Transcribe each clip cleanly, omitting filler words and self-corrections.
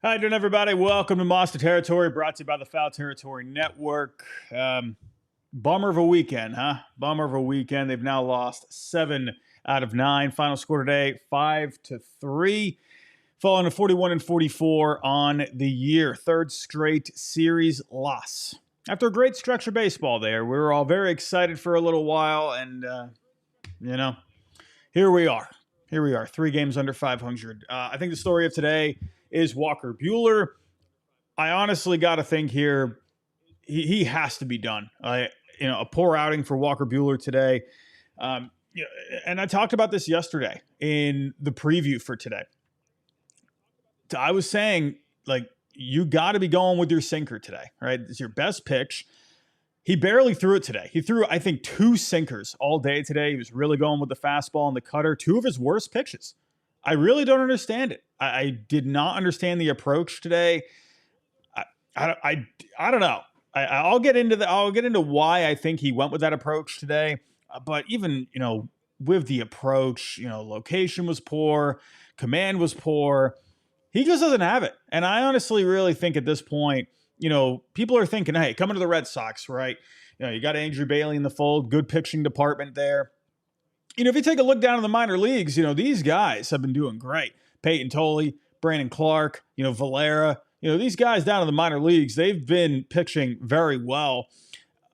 How you doing, everybody? Welcome to Monster Territory, brought to you by the Foul Territory Network. Bummer of a weekend, huh? Bummer of a weekend. They've now lost 7 out of 9. Final score today, 5-3, falling to 41-44 on the year. Third straight series loss. After a great stretch of baseball there, we were all very excited for a little while, and, here we are. Here we are, 3 games under 500. I think the story of today is Walker Buehler. I honestly got to think here, he has to be done. A poor outing for Walker Buehler today. And I talked about this yesterday in the preview for today. I was saying, you got to be going with your sinker today, right? It's your best pitch. He barely threw it today. He threw, I think, 2 sinkers all day today. He was really going with the fastball and the cutter, 2 of his worst pitches. I really don't understand it. I did not understand the approach today. I don't know. I'll get into why I think he went with that approach today. But even, with the approach, location was poor, command was poor. He just doesn't have it. And I honestly really think at this point, people are thinking, hey, coming to the Red Sox, right? You got Andrew Bailey in the fold, good pitching department there. If you take a look down in the minor leagues, these guys have been doing great. Peyton Tolley, Brandon Clark, Valera, these guys down in the minor leagues, they've been pitching very well.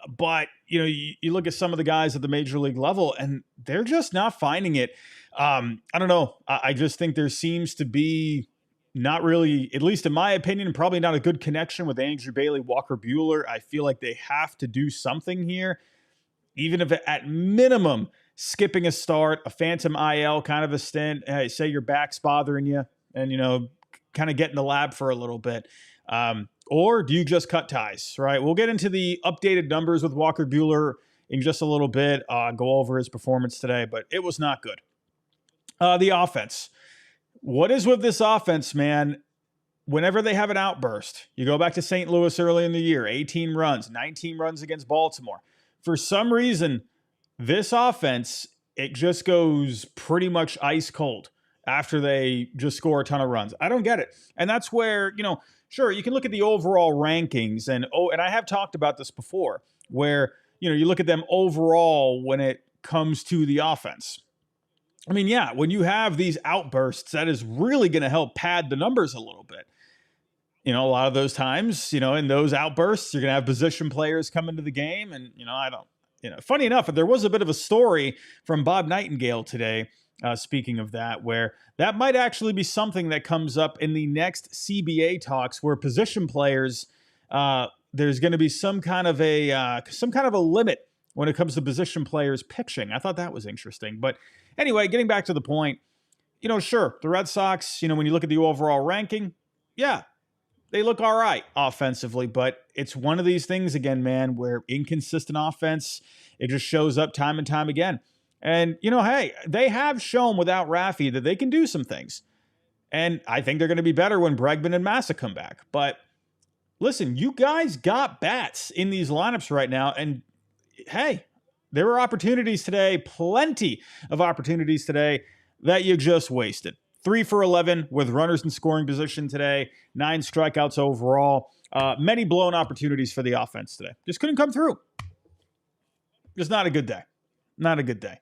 But, you look at some of the guys at the major league level and they're just not finding it. I don't know. I just think there seems to be not really, at least in my opinion, probably not a good connection with Andrew Bailey, Walker Buehler. I feel like they have to do something here, even if at minimum, skipping a start, a phantom IL kind of a stint. Hey, say your back's bothering you and, kind of get in the lab for a little bit. Or do you just cut ties, right? We'll get into the updated numbers with Walker Buehler in just a little bit, go over his performance today, but it was not good. The offense. What is with this offense, man? Whenever they have an outburst, you go back to St. Louis early in the year, 18 runs, 19 runs against Baltimore. For some reason, this offense, it just goes pretty much ice cold after they just score a ton of runs. I don't get it. And that's where, sure, you can look at the overall rankings and I have talked about this before, where, you look at them overall when it comes to the offense. I mean, yeah, when you have these outbursts, that is really going to help pad the numbers a little bit. A lot of those times, in those outbursts, you're going to have position players come into the game. And, funny enough, there was a bit of a story from Bob Nightingale today, speaking of that, where that might actually be something that comes up in the next CBA talks, where position players, there's going to be some kind of a limit when it comes to position players pitching. I thought that was interesting. But anyway, getting back to the point, sure, the Red Sox, when you look at the overall ranking, yeah, they look all right offensively, but it's one of these things again, man, where inconsistent offense, it just shows up time and time again. And, hey, they have shown without Raffy that they can do some things. And I think they're going to be better when Bregman and Massa come back. But listen, you guys got bats in these lineups right now. And hey, there were opportunities today, plenty of opportunities today that you just wasted. 3 for 11 with runners in scoring position today, 9 strikeouts overall. Many blown opportunities for the offense today. Just couldn't come through. Just not a good day. Not a good day.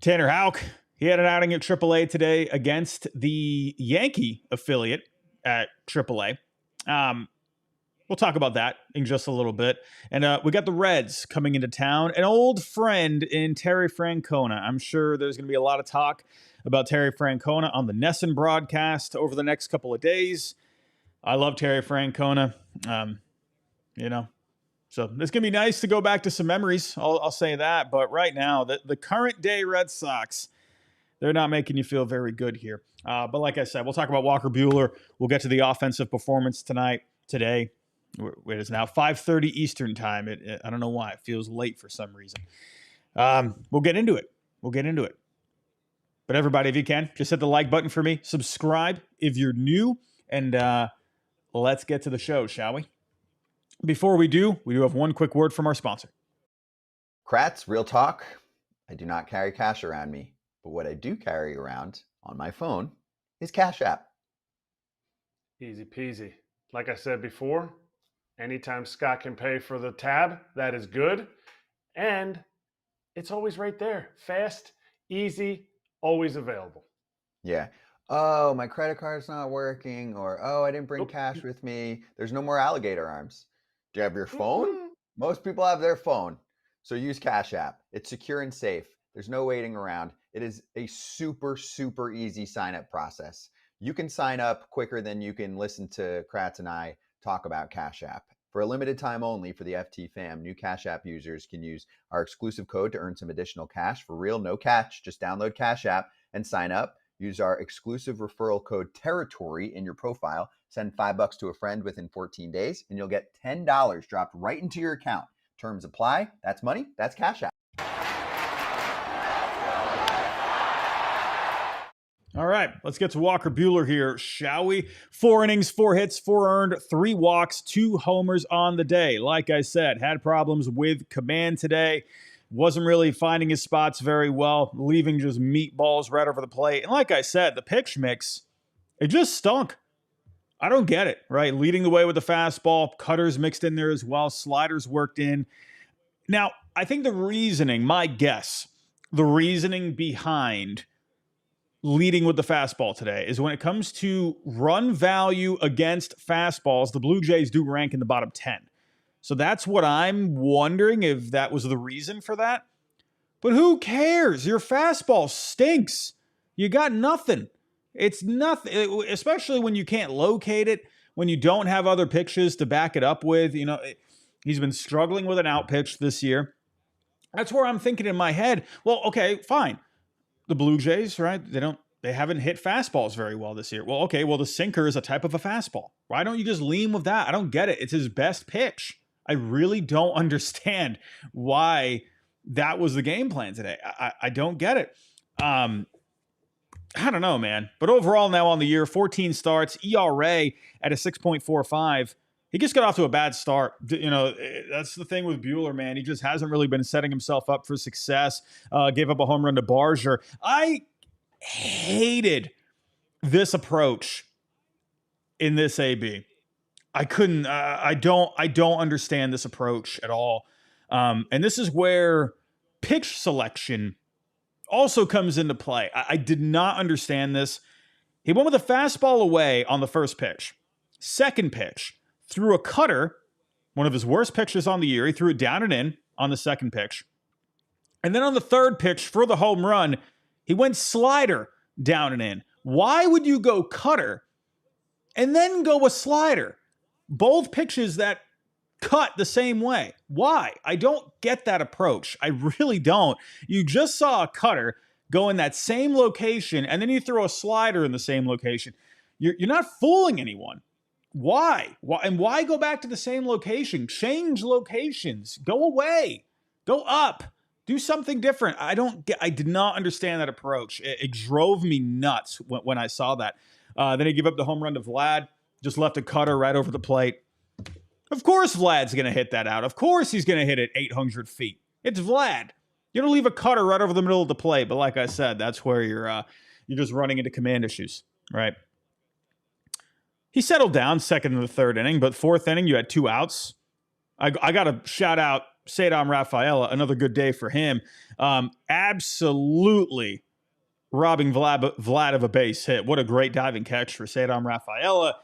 Tanner Houck, he had an outing at AAA today against the Yankee affiliate at AAA. We'll talk about that in just a little bit. And we got the Reds coming into town. An old friend in Terry Francona. I'm sure there's going to be a lot of talk about Terry Francona on the Nesson broadcast over the next couple of days. I love Terry Francona. So it's going to be nice to go back to some memories. I'll say that. But right now, the current day Red Sox, they're not making you feel very good here. But like I said, we'll talk about Walker Buehler. We'll get to the offensive performance today. It is now 5:30 Eastern time. I don't know why. It feels late for some reason. We'll get into it. But everybody, if you can, just hit the like button for me. Subscribe if you're new. And let's get to the show, shall we? Before we do have one quick word from our sponsor. Kratz, real talk. I do not carry cash around me, but what I do carry around on my phone is Cash App. Easy peasy. Like I said before, anytime Scott can pay for the tab, that is good. And it's always right there. Fast, easy, always available. Yeah. Oh, my credit card's not working, or oh, I didn't bring Nope. cash with me. There's no more alligator arms. Do you have your phone? Mm-mm. Most people have their phone. So use Cash App. It's secure and safe. There's no waiting around. It is a super, super easy sign up process. You can sign up quicker than you can listen to Kratz and I talk about Cash App. For a limited time only for the FT fam, new Cash App users can use our exclusive code to earn some additional cash. For real, no catch. Just download Cash App and sign up. Use our exclusive referral code TERRITORY in your profile. Send $5 to a friend within 14 days, and you'll get $10 dropped right into your account. Terms apply. That's money. That's Cash App. All right, let's get to Walker Buehler here, shall we? 4 innings, 4 hits, 4 earned, 3 walks, 2 homers on the day. Like I said, had problems with command today. Wasn't really finding his spots very well, leaving just meatballs right over the plate. And like I said, the pitch mix, it just stunk. I don't get it, right? Leading the way with the fastball, cutters mixed in there as well, sliders worked in. Now, I think the reasoning, my guess, the reasoning behind leading with the fastball today is when it comes to run value against fastballs, the Blue Jays do rank in the bottom 10. So that's what I'm wondering, if that was the reason for that. But who cares? Your fastball stinks. You got nothing. It's nothing, especially when you can't locate it, when you don't have other pitches to back it up with. You know, he's been struggling with an out pitch this year. That's where I'm thinking in my head, well, okay, fine. The Blue Jays, right? They haven't hit fastballs very well this year. Well, okay, well, the sinker is a type of a fastball. Why don't you just lean with that? I don't get it. It's his best pitch. I really don't understand why that was the game plan today. I don't get it. I don't know, man. But overall, now on the year, 14 starts, ERA at a 6.45. He just got off to a bad start. You know, that's the thing with Buehler, man. He just hasn't really been setting himself up for success. Gave up a home run to Barger. I hated this approach in this AB. I couldn't. I don't understand this approach at all. And this is where pitch selection also comes into play. I did not understand this. He went with a fastball away on the first pitch. Second pitch, threw a cutter, one of his worst pitches on the year. He threw it down and in on the second pitch. And then on the third pitch for the home run, he went slider down and in. Why would you go cutter and then go a slider? Both pitches that cut the same way. Why? I don't get that approach. I really don't. You just saw a cutter go in that same location, and then you throw a slider in the same location. You're not fooling anyone. Why? And why go back to the same location? Change locations. Go away. Go up. Do something different. I did not understand that approach. It drove me nuts when I saw that. Then he gave up the home run to Vlad. Just left a cutter right over the plate. Of course Vlad's going to hit that out. Of course he's going to hit it 800 feet. It's Vlad. You don't leave a cutter right over the middle of the plate. But like I said, that's where you're just running into command issues, right? He settled down second and the third inning, but fourth inning, you had 2 outs. I got to shout out Cedar Rafaela. Another good day for him. Absolutely robbing Vlad of a base hit. What a great diving catch for Cedar Rafaela.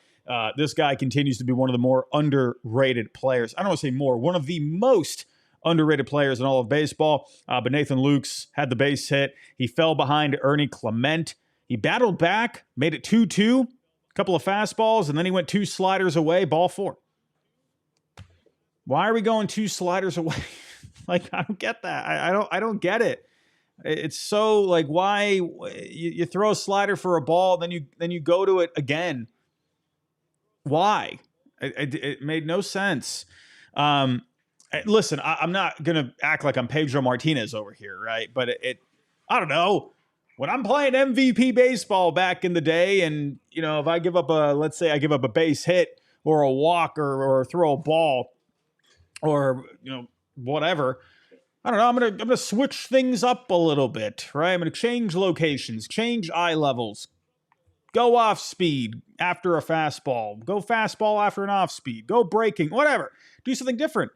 This guy continues to be one of the more underrated players. I don't want to say more, one of the most underrated players in all of baseball. But Nathan Lukes had the base hit. He fell behind Ernie Clement. He battled back, made it 2-2, a couple of fastballs, and then he went 2 sliders away, ball 4. Why are we going 2 sliders away? Like, I don't get that. I don't get it. It's so like, why you throw a slider for a ball, then you go to it again. Why? It made no sense. Listen, I'm not gonna act like I'm Pedro Martinez over here, right? But I don't know. When I'm playing MVP baseball back in the day, and you know, if I give up let's say I give up a base hit or a walk or throw a ball or you know whatever, I don't know. I'm gonna switch things up a little bit, right? I'm gonna change locations, change eye levels, Go off speed after a fastball. Go fastball after an off speed. Go breaking, whatever. Do something different.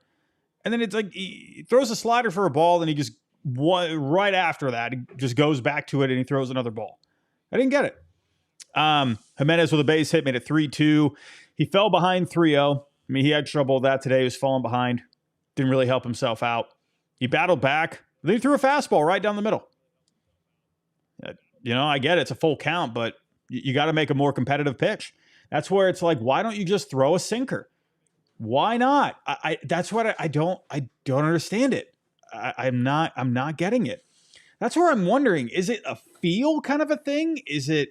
And then it's like he throws a slider for a ball, and he just, right after that, he just goes back to it and he throws another ball. I didn't get it. Jimenez with a base hit made it 3-2. He fell behind 3-0. I mean, he had trouble with that today. He was falling behind. Didn't really help himself out. He battled back. Then he threw a fastball right down the middle. I get it. It's a full count, but you got to make a more competitive pitch. That's where it's like, why don't you just throw a sinker? Why not? That's what I don't understand it. I'm not getting it. That's where I'm wondering, is it a feel kind of a thing? Is it,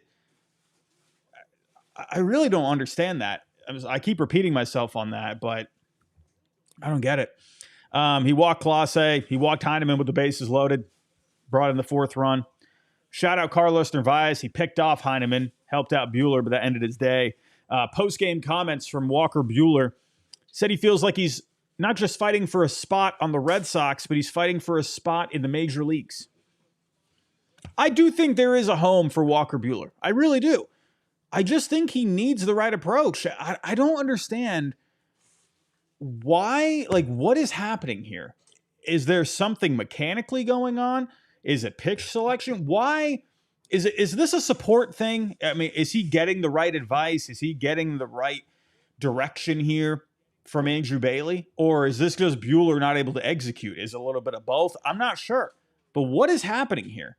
I really don't understand that. I keep repeating myself on that, but I don't get it. He walked Clase. He walked Heineman with the bases loaded, brought in the 4th run. Shout out Carlos Narvaez. He picked off Heineman, helped out Buehler, but that ended his day. Post-game comments from Walker Buehler. Said he feels like he's not just fighting for a spot on the Red Sox, but he's fighting for a spot in the major leagues. I do think there is a home for Walker Buehler. I really do. I just think he needs the right approach. I don't understand why, what is happening here? Is there something mechanically going on? Is it pitch selection? Why? Is this a support thing? I mean, is he getting the right advice? Is he getting the right direction here from Andrew Bailey? Or is this just Buehler not able to execute? Is it a little bit of both? I'm not sure. But what is happening here?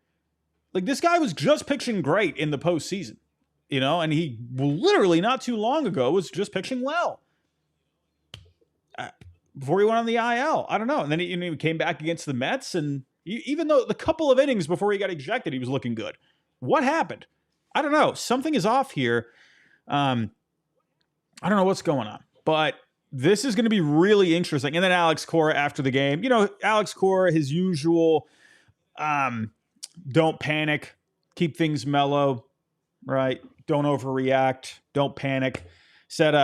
This guy was just pitching great in the postseason, and he literally not too long ago was just pitching well. Before he went on the IL. I don't know. And then he came back against the Mets, and even though the couple of innings before he got ejected, he was looking good. What happened? I don't know. Something is off here. I don't know what's going on, but this is going to be really interesting. And then Alex Cora after the game, Alex Cora, his usual, don't panic, keep things mellow, right? Don't overreact, don't panic. Said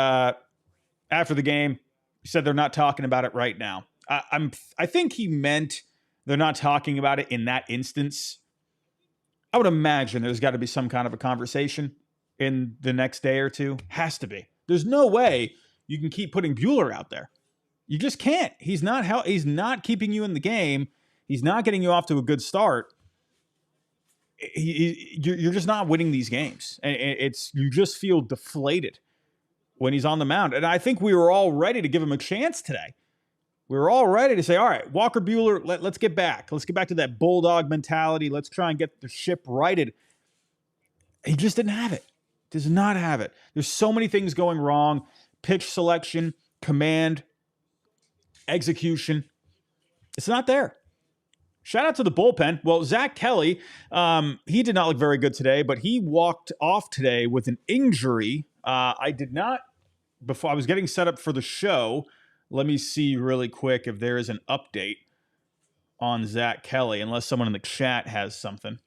after the game, he said they're not talking about it right now. I think he meant they're not talking about it in that instance. I would imagine there's got to be some kind of a conversation in the next day or two. Has to be. There's no way you can keep putting Buehler out there. You just can't. He's not keeping you in the game. He's not getting you off to a good start. You're just not winning these games. And you just feel deflated when he's on the mound. And I think we were all ready to give him a chance today. We were all ready to say, all right, Walker Buehler, let's get back. Let's get back to that bulldog mentality. Let's try and get the ship righted. He just didn't have it. Does not have it. There's so many things going wrong. Pitch selection, command, execution. It's not there. Shout out to the bullpen. Well, Zach Kelly, he did not look very good today, but he walked off today with an injury. I did not, before I was getting set up for the show, let me see really quick if there is an update on Zach Kelly, unless someone in the chat has something.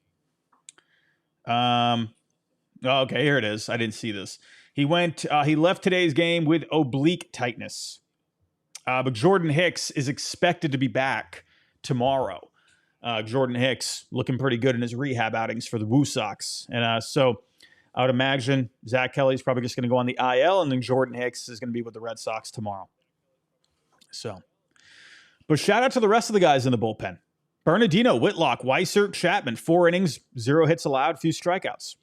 Okay, here it is. I didn't see this. He left today's game with oblique tightness. But Jordan Hicks is expected to be back tomorrow. Jordan Hicks looking pretty good in his rehab outings for the Woo Sox. And so I would imagine Zach Kelly's probably just going to go on the IL, and then Jordan Hicks is going to be with the Red Sox tomorrow. So, but shout out to the rest of the guys in the bullpen. Bernardino, Whitlock, Weissert, Chapman, 4 innings, 0 hits allowed, few strikeouts.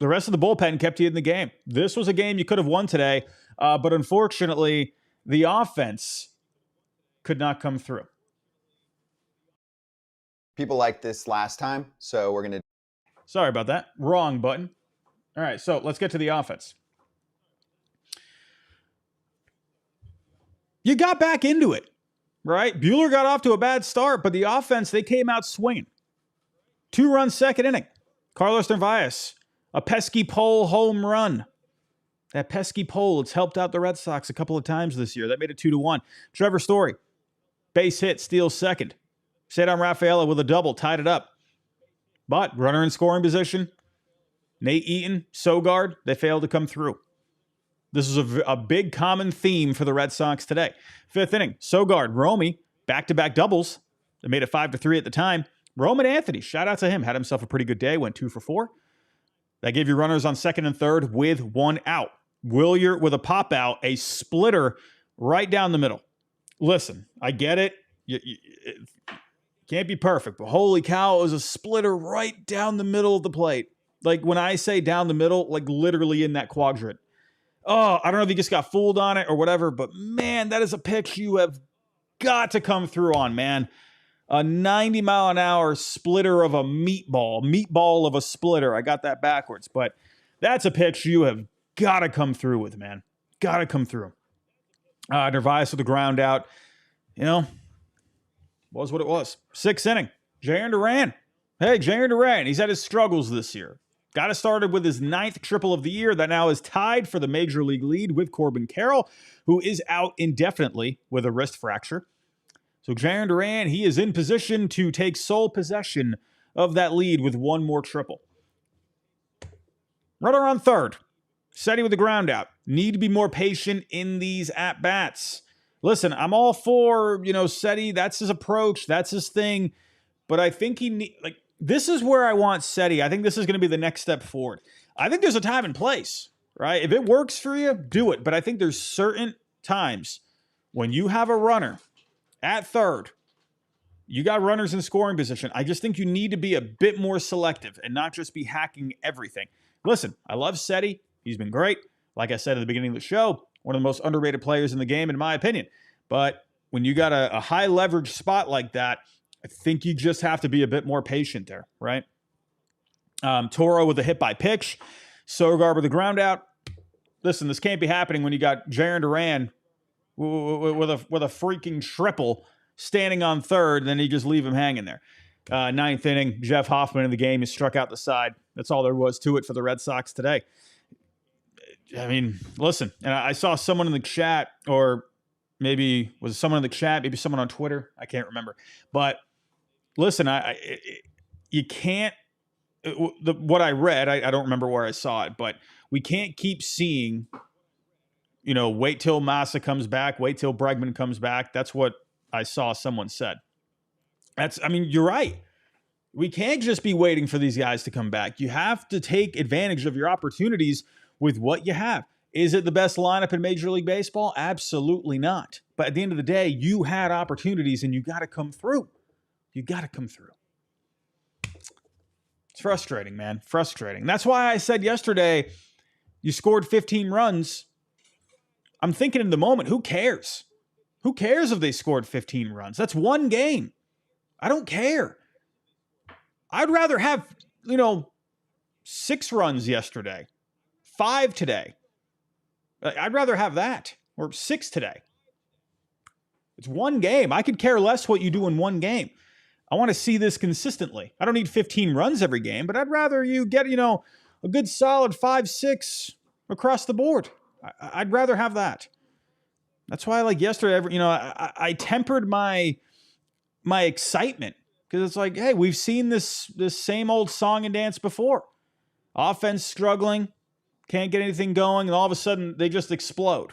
The rest of the bullpen kept you in the game. This was a game you could have won today, but unfortunately, the offense could not come through. People like this last time, so we're going to... Sorry about that. Wrong button. All right, so let's get to the offense. You got back into it, right? Buehler got off to a bad start, but the offense, they came out swinging. 2-run second inning. Carlos Narvaez, a pesky pole home run. That pesky pole, it's helped out the Red Sox a couple of times this year. That made it 2-1. Trevor Story, base hit, steals second. Cedar Rafaela with a double, tied it up. But runner in scoring position, Nate Eaton, Sogard, they failed to come through. This is a big common theme for the Red Sox today. 5th inning, Sogard, Romy, back-to-back doubles. They made it 5-3 at the time. Roman Anthony, shout out to him, had himself a pretty good day, went 2 for 4. That gave you runners on second and third with one out. Buehler with a pop out, a splitter right down the middle. Listen, I get it. It can't be perfect, but holy cow, it was a splitter right down the middle of the plate. Like when I say down the middle, like literally in that quadrant. Oh, I don't know if he just got fooled on it or whatever, but man, that is a pitch you have got to come through on, man. A 90-mile-an-hour splitter of a meatball of a splitter. I got that backwards, but that's a pitch you have got to come through with, man. Got to come through. Nervias with the ground out. You know, was what it was. 6th inning. Jarren Duran. Hey, Jarren Duran. He's had his struggles this year. Got it started with his 9th triple of the year. That now is tied for the major league lead with Corbin Carroll, who is out indefinitely with a wrist fracture. So Jarren Duran, he is in position to take sole possession of that lead with one more triple. Runner on third. Seti with the ground out. Need to be more patient in these at-bats. Listen, I'm all for, Seti. That's his approach. That's his thing. But I think this is where I want Seti. I think this is going to be the next step forward. I think there's a time and place, right? If it works for you, do it. But I think there's certain times when you have a runner at third, you got runners in scoring position. I just think you need to be a bit more selective and not just be hacking everything. Listen, I love Seti. He's been great. Like I said at the beginning of the show, one of the most underrated players in the game, in my opinion. But when you got a high leverage spot like that, I think you just have to be a bit more patient there, right? Toro with a hit by pitch. Sogar with the ground out. Listen, this can't be happening when you got Jarren Duran with a freaking triple standing on third, and then you just leave him hanging there. 9th inning, Jeff Hoffman in the game. He struck out the side. That's all there was to it for the Red Sox today. I mean, listen, and I saw someone in the chat, or maybe was it someone in the chat, maybe someone on Twitter. I can't remember. But listen, you can't, what I read, I don't remember where I saw it, but we can't keep seeing, wait till Massa comes back, wait till Bregman comes back. That's what I saw someone said. You're right. We can't just be waiting for these guys to come back. You have to take advantage of your opportunities with what you have. Is it the best lineup in Major League Baseball? Absolutely not. But at the end of the day, you had opportunities and you got to come through. You got to come through. It's frustrating, man. Frustrating. That's why I said yesterday, you scored 15 runs. I'm thinking in the moment, who cares? Who cares if they scored 15 runs? That's one game. I don't care. I'd rather have, 6 runs yesterday, 5 today. I'd rather have that, or 6 today. It's one game. I could care less what you do in one game. I want to see this consistently. I don't need 15 runs every game, but I'd rather you get, a good solid 5, 6 across the board. I'd rather have that. That's why, yesterday, I tempered my excitement, because it's like, hey, we've seen this same old song and dance before. Offense struggling, can't get anything going, and all of a sudden they just explode,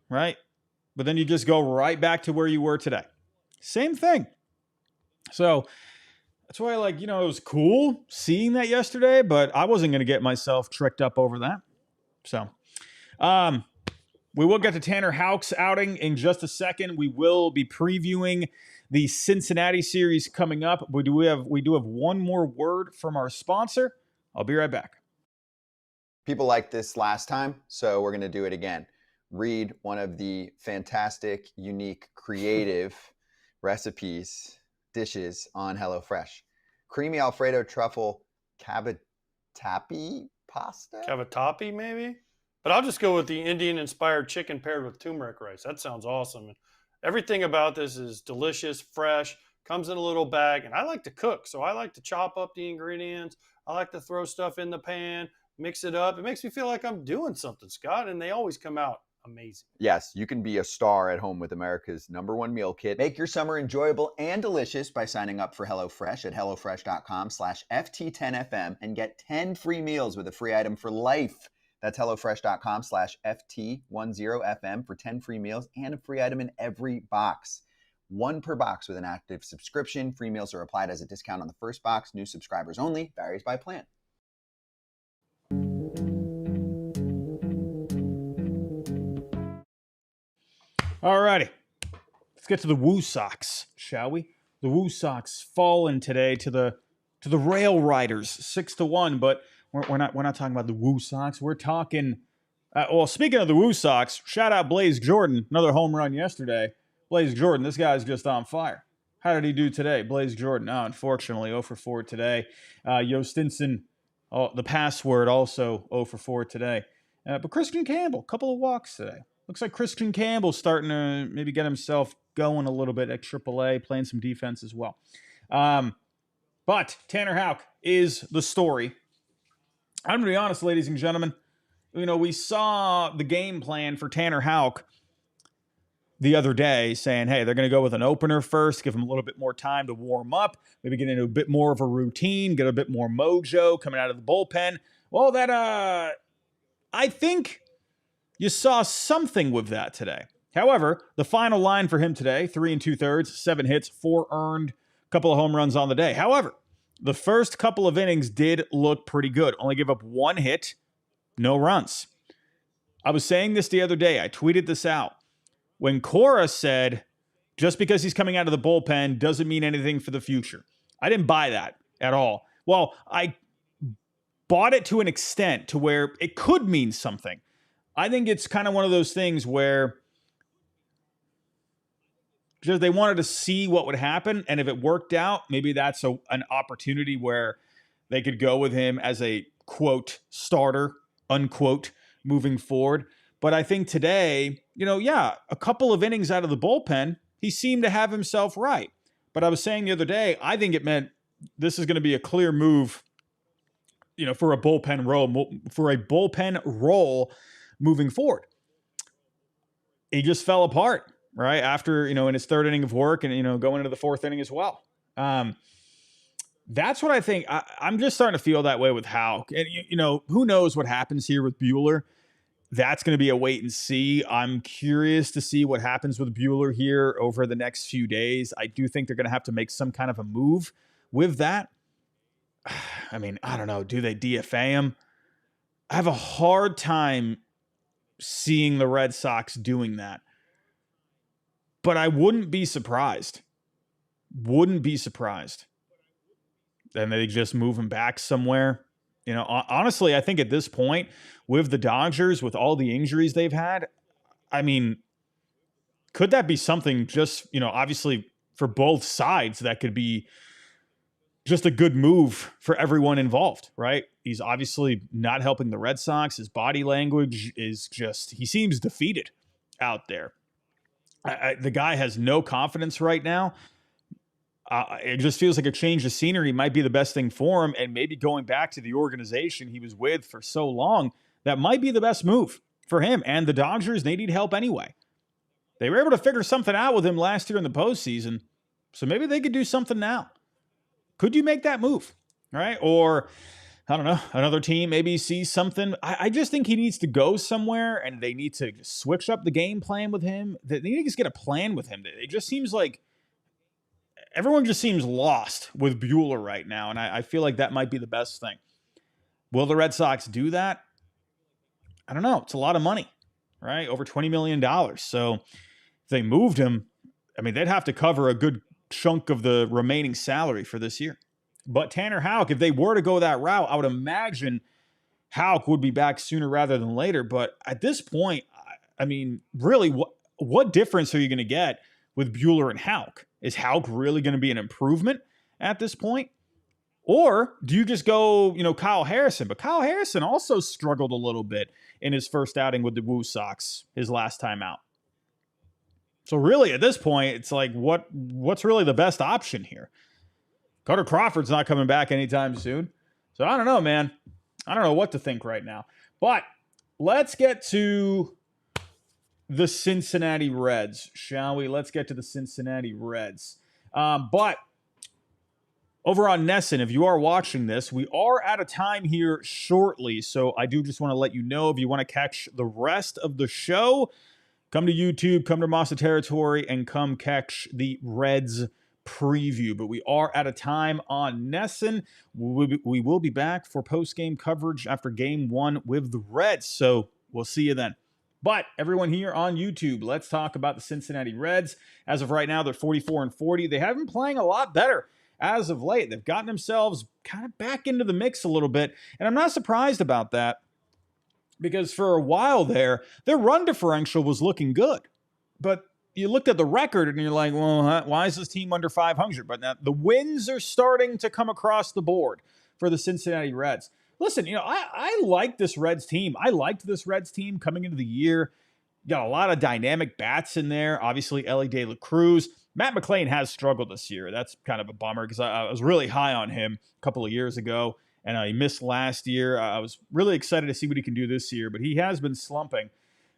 right? But then you just go right back to where you were today. Same thing. So that's why, it was cool seeing that yesterday, but I wasn't going to get myself tricked up over that. So, we will get to Tanner Houck's outing in just a second. We will be previewing the Cincinnati series coming up. We do have one more word from our sponsor. I'll be right back. People liked this last time, so we're going to do it again. Read one of the fantastic, unique, creative dishes on HelloFresh. Creamy Alfredo truffle cavatappi pasta? Cavatappi, maybe? But I'll just go with the Indian-inspired chicken paired with turmeric rice. That sounds awesome. Everything about this is delicious, fresh, comes in a little bag. And I like to cook, so I like to chop up the ingredients. I like to throw stuff in the pan, mix it up. It makes me feel like I'm doing something, Scott, and they always come out amazing. Yes, you can be a star at home with America's #1 meal kit. Make your summer enjoyable and delicious by signing up for HelloFresh at HelloFresh.com/FT10FM and get 10 free meals with a free item for life. That's HelloFresh.com/FT10FM for 10 free meals and a free item in every box. 1 per box with an active subscription. Free meals are applied as a discount on the first box. New subscribers only. Varies by plan. All righty. Let's get to the Woo Sox, shall we? The Woo Sox fallen today to the Rail Riders 6-1, but we're not talking about the Woo Sox. We're talking well, speaking of the Woo Sox, shout out Blaze Jordan, another home run yesterday. Blaze Jordan, this guy's just on fire. How did he do today? Blaze Jordan, unfortunately, 0 for 4 today. Yo Stinson, the password, also 0 for 4 today. But Christian Campbell, couple of walks today. Looks like Christian Campbell's starting to maybe get himself going a little bit at AAA, playing some defense as well. But Tanner Houck is the story. I'm going to be honest, ladies and gentlemen. We saw the game plan for Tanner Houck the other day saying, hey, they're going to go with an opener first, give him a little bit more time to warm up, maybe get into a bit more of a routine, get a bit more mojo coming out of the bullpen. Well, I think you saw something with that today. However, the final line for him today, 3 2/3, 7 hits, 4 earned, a couple of home runs on the day. However, the first couple of innings did look pretty good. Only gave up 1 hit, no runs. I was saying this the other day. I tweeted this out. When Cora said, just because he's coming out of the bullpen doesn't mean anything for the future. I didn't buy that at all. Well, I bought it to an extent to where it could mean something. I think it's kind of one of those things where just they wanted to see what would happen, and if it worked out, maybe that's an opportunity where they could go with him as a, quote, starter, unquote, moving forward. But I think today, a couple of innings out of the bullpen, he seemed to have himself right. But I was saying the other day, I think it meant this is going to be a clear move, for a bullpen role moving forward. He just fell apart, right? After, in his third inning of work and, going into the fourth inning as well. That's what I think. I'm just starting to feel that way with Houck. And, who knows what happens here with Buehler. That's going to be a wait and see. I'm curious to see what happens with Buehler here over the next few days. I do think they're going to have to make some kind of a move with that. I mean, I don't know. Do they DFA him? I have a hard time seeing the Red Sox doing that. But I wouldn't be surprised. Wouldn't be surprised. Then they just move him back somewhere. Honestly, I think at this point, with the Dodgers, with all the injuries they've had, I mean, could that be something just, obviously for both sides that could be just a good move for everyone involved, right? He's obviously not helping the Red Sox. His body language is just, he seems defeated out there. The guy has no confidence right now. It just feels like a change of scenery might be the best thing for him. And maybe going back to the organization he was with for so long, that might be the best move for him. And the Dodgers, they need help anyway. They were able to figure something out with him last year in the postseason. So maybe they could do something now. Could you make that move? Right? Or, I don't know, another team maybe sees something. I just think he needs to go somewhere and they need to just switch up the game plan with him. They need to just get a plan with him. It just seems like everyone just seems lost with Buehler right now, and I feel like that might be the best thing. Will the Red Sox do that? I don't know. It's a lot of money, right? Over $20 million. So if they moved him, I mean, they'd have to cover a good chunk of the remaining salary for this year. But Tanner Houck, if they were to go that route, I would imagine Houck would be back sooner rather than later. But at this point, I mean, really, what difference are you going to get with Buehler and Houck? Is Houck really going to be an improvement at this point? Or do you just go, Kyle Harrison? But Kyle Harrison also struggled a little bit in his first outing with the Woo Sox, his last time out. So really, at this point, it's like, what's really the best option here? Carter Crawford's not coming back anytime soon. So I don't know, man. I don't know what to think right now. But let's get to the Cincinnati Reds, shall we? Let's get to the Cincinnati Reds. But over on Nesson, if you are watching this, we are out of time here shortly. So I do just want to let you know, if you want to catch the rest of the show, come to YouTube, come to Massa Territory, and come catch the Reds preview. But we are out of time on Nesson. We will be back for post-game coverage after Game 1 with the Reds. So we'll see you then. But everyone here on YouTube, let's talk about the Cincinnati Reds. As of right now, they're 44-40. They have been playing a lot better as of late. They've gotten themselves kind of back into the mix a little bit, and I'm not surprised about that because for a while there, their run differential was looking good. But you looked at the record and you're like, well, why is this team under 500? But now the wins are starting to come across the board for the Cincinnati Reds. Listen, I like this Reds team. I liked this Reds team coming into the year. Got a lot of dynamic bats in there. Obviously, Ellie De La Cruz. Matt McClain has struggled this year. That's kind of a bummer because I was really high on him a couple of years ago, and he missed last year. I was really excited to see what he can do this year, but he has been slumping.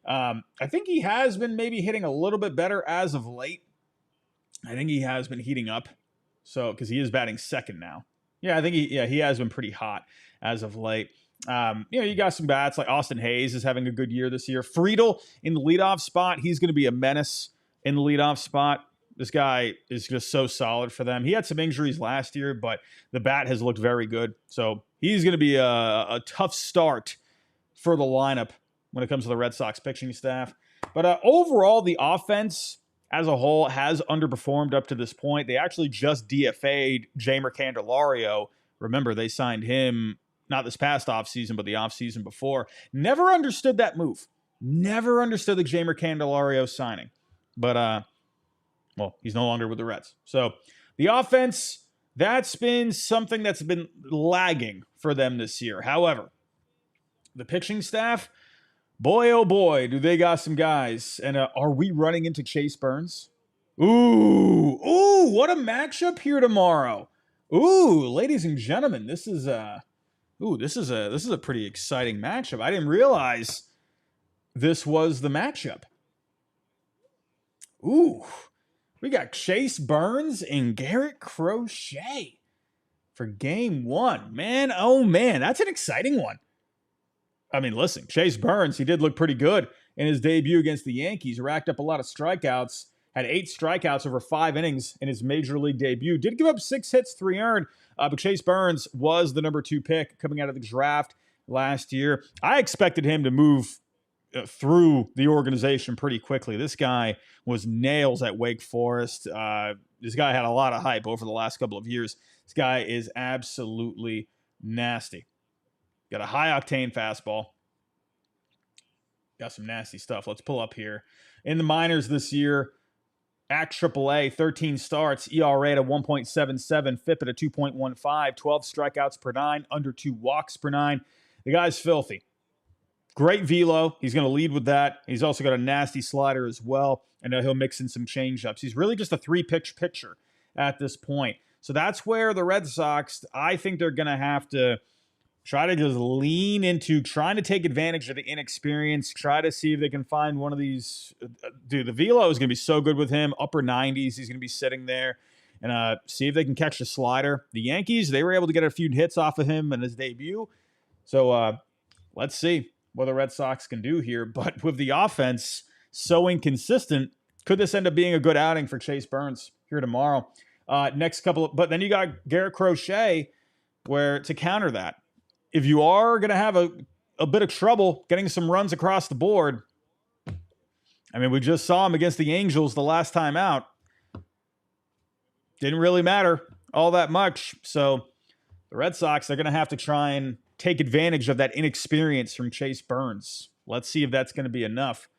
I think he has been maybe hitting a little bit better as of late. I think he has been heating up, so because he is batting second now. Yeah, I think he has been pretty hot as of late. You got some bats like Austin Hayes is having a good year this year. Friedel in the leadoff spot, he's going to be a menace in the leadoff spot. This guy is just so solid for them. He had some injuries last year, but the bat has looked very good. So he's going to be a tough start for the lineup when it comes to the Red Sox pitching staff. But overall, the offense as a whole has underperformed up to this point. They actually just DFA'd Jamer Candelario. Remember, they signed him not this past offseason, but the offseason before. Never understood that move. Never understood the Jamer Candelario signing. But, well, he's no longer with the Reds. So the offense, that's been something that's been lagging for them this year. However, the pitching staff, boy, oh boy, do they got some guys. And are we running into Chase Burns? Ooh, what a matchup here tomorrow. Ooh, ladies and gentlemen, this is a pretty exciting matchup. I didn't realize this was the matchup. Ooh, we got Chase Burns and Garrett Crochet for game one. Man, oh man, that's an exciting one. I mean, listen, Chase Burns, he did look pretty good in his debut against the Yankees. Racked up a lot of strikeouts, had 8 strikeouts over 5 innings in his major league debut. Did give up 6 hits, 3 earned, but Chase Burns was the number 2 pick coming out of the draft last year. I expected him to move through the organization pretty quickly. This guy was nails at Wake Forest. This guy had a lot of hype over the last couple of years. This guy is absolutely nasty. Got a high-octane fastball. Got some nasty stuff. Let's pull up here. In the minors this year, at AAA, 13 starts, ERA at a 1.77, FIP at a 2.15, 12 strikeouts per 9, under 2 walks per 9. The guy's filthy. Great velo. He's going to lead with that. He's also got a nasty slider as well. And he'll mix in some changeups. He's really just a 3-pitch pitcher at this point. So that's where the Red Sox, I think they're going to have to try to just lean into trying to take advantage of the inexperience, try to see if they can find one of these. Dude, the velo is going to be so good with him. Upper 90s, he's going to be sitting there. And see if they can catch the slider. The Yankees, they were able to get a few hits off of him in his debut. So let's see what the Red Sox can do here. But with the offense so inconsistent, could this end up being a good outing for Chase Burns here tomorrow? But then you got Garrett Crochet where to counter that. If you are going to have a bit of trouble getting some runs across the board, I mean, we just saw him against the Angels the last time out. Didn't really matter all that much. So the Red Sox, they're going to have to try and take advantage of that inexperience from Chase Burns. Let's see if that's going to be enough.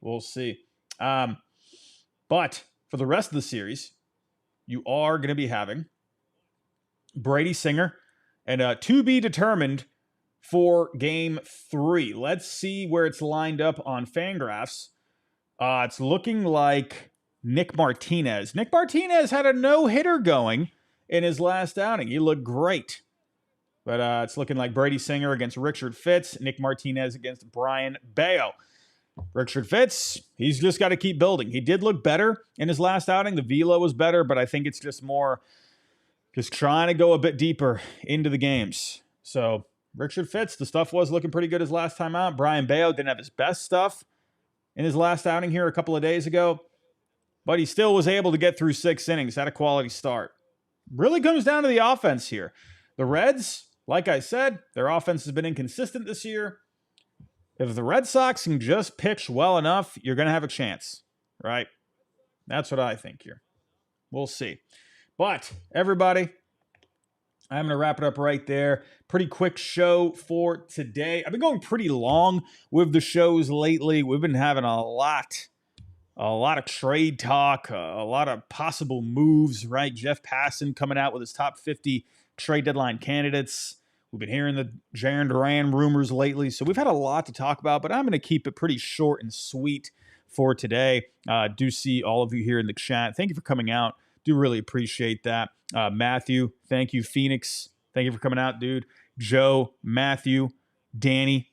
We'll see. But for the rest of the series, you are going to be having Brady Singer and to be determined for game 3. Let's see where it's lined up on Fangraphs. It's looking like Nick Martinez. Nick Martinez had a no-hitter going in his last outing. He looked great. But it's looking like Brady Singer against Richard Fitz, Nick Martinez against Brian Bayo. Richard Fitz, he's just got to keep building. He did look better in his last outing. The velo was better, but I think it's just more just trying to go a bit deeper into the games. So Richard Fitz, the stuff was looking pretty good his last time out. Brian Bayo didn't have his best stuff in his last outing here a couple of days ago, but he still was able to get through 6 innings, had a quality start. Really comes down to the offense here. The Reds, like I said, their offense has been inconsistent this year. If the Red Sox can just pitch well enough, you're going to have a chance, right? That's what I think here. We'll see. But everybody, I'm going to wrap it up right there. Pretty quick show for today. I've been going pretty long with the shows lately. We've been having a lot of trade talk, a lot of possible moves, right? Jeff Passan coming out with his top 50 trade deadline candidates. We've been hearing the Jaron Duran rumors lately, so we've had a lot to talk about, but I'm going to keep it pretty short and sweet for today. Do see all of you here in the chat. Thank you for coming out. Do really appreciate that. Matthew, thank you. Phoenix, thank you for coming out, dude. Joe, Matthew, Danny,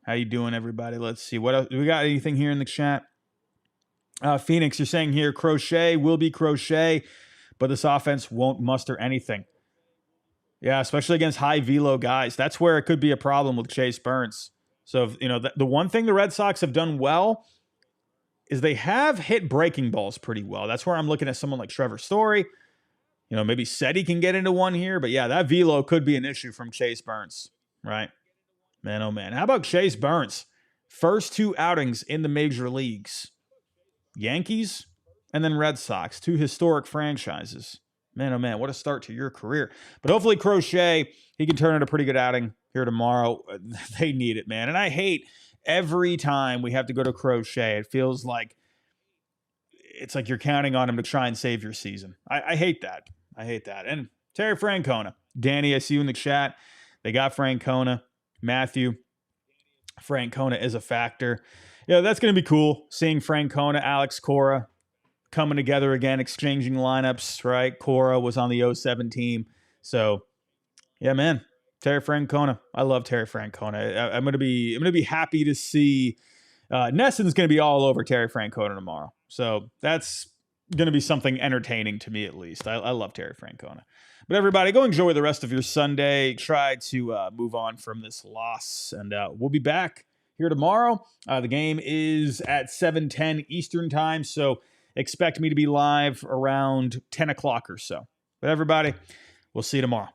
how you doing, everybody? Let's see. What else? Do we got anything here in the chat? Phoenix, you're saying here, Crochet will be Crochet, but this offense won't muster anything. Yeah, especially against high velo guys. That's where it could be a problem with Chase Burns. So, the one thing the Red Sox have done well is they have hit breaking balls pretty well. That's where I'm looking at someone like Trevor Story. Maybe Seti can get into one here. But, yeah, that velo could be an issue from Chase Burns, right? Man, oh, man. How about Chase Burns? First 2 outings in the major leagues. Yankees and then Red Sox, 2 historic franchises. Man, oh man, what a start to your career. But hopefully Crochet, he can turn in a pretty good outing here tomorrow. They need it, man. And I hate every time we have to go to Crochet. It feels like it's like you're counting on him to try and save your season. I hate that. I hate that. And Terry Francona. Danny, I see you in the chat. They got Francona. Matthew, Francona is a factor. Yeah, that's going to be cool, seeing Francona, Alex Cora coming together again, exchanging lineups, right? Cora was on the 07 team. So, yeah, man, Terry Francona. I love Terry Francona. I'm going to be happy to see Nesson's going to be all over Terry Francona tomorrow. So that's going to be something entertaining to me, at least. I love Terry Francona. But everybody, go enjoy the rest of your Sunday. Try to move on from this loss, and we'll be back here tomorrow. The game is at 7:10 Eastern time, so expect me to be live around 10 o'clock or so. But everybody, we'll see you tomorrow.